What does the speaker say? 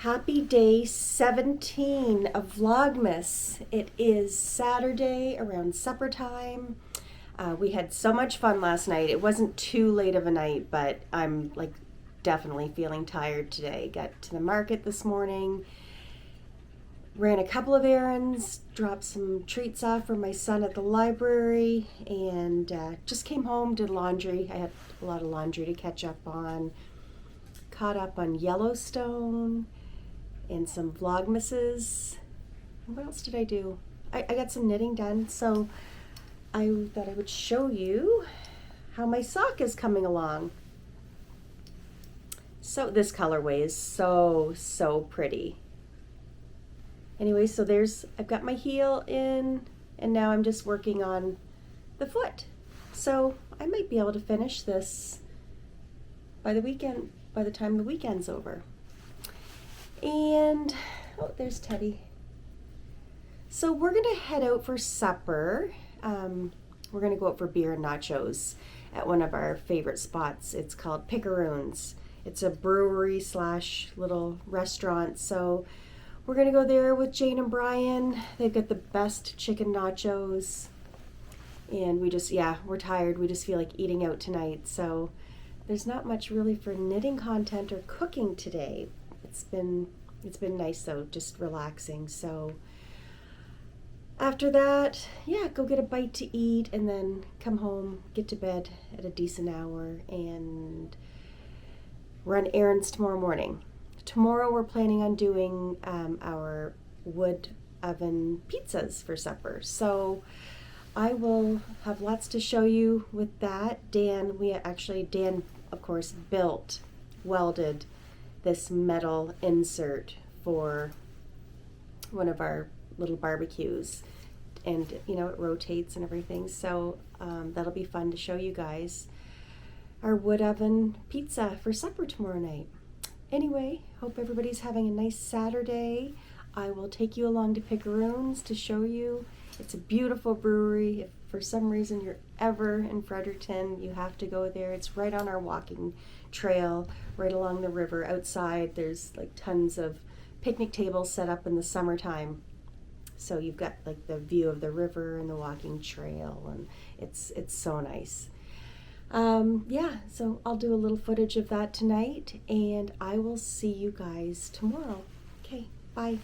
Happy day 17 of Vlogmas. It is Saturday around supper time. We had so much fun last night. It wasn't too late of a night, but I'm like definitely feeling tired today. Got to the market this morning, ran a couple of errands, dropped some treats off for my son at the library, and just came home, did laundry. I had a lot of laundry to catch up on. Caught up on Yellowstone and some Vlogmases. What else did I do? I got some knitting done, so I thought I would show you how my sock is coming along. So this colorway is so pretty. Anyway, so I've got my heel in, and now I'm just working on the foot. So I might be able to finish this by the weekend, by the time the weekend's over. And, oh, there's Teddy. So we're gonna head out for supper. We're gonna go out for beer and nachos at one of our favorite spots. It's called Picaroons. It's a brewery slash little restaurant. So we're gonna go there with Jane and Brian. They've got the best chicken nachos. And we're tired. We just feel like eating out tonight. So there's not much really for knitting content or cooking today. It's been nice though, just relaxing. So after that, go get a bite to eat and then come home, get to bed at a decent hour, and run errands tomorrow morning. Tomorrow we're planning on doing our wood oven pizzas for supper. So I will have lots to show you with that. Dan, of course, welded this metal insert for one of our little barbecues, and it rotates and everything. So that'll be fun to show you guys our wood oven pizza for supper tomorrow night. Anyway, hope everybody's having a nice Saturday. I will take you along to Picaroons to show you. It's a beautiful brewery. If for some reason you're ever in Fredericton, you have to go there. It's right on our walking trail, right along the river. Outside, there's like tons of picnic tables set up in the summertime. So you've got like the view of the river and the walking trail, and it's so nice. So I'll do a little footage of that tonight, and I will see you guys tomorrow. Okay, bye.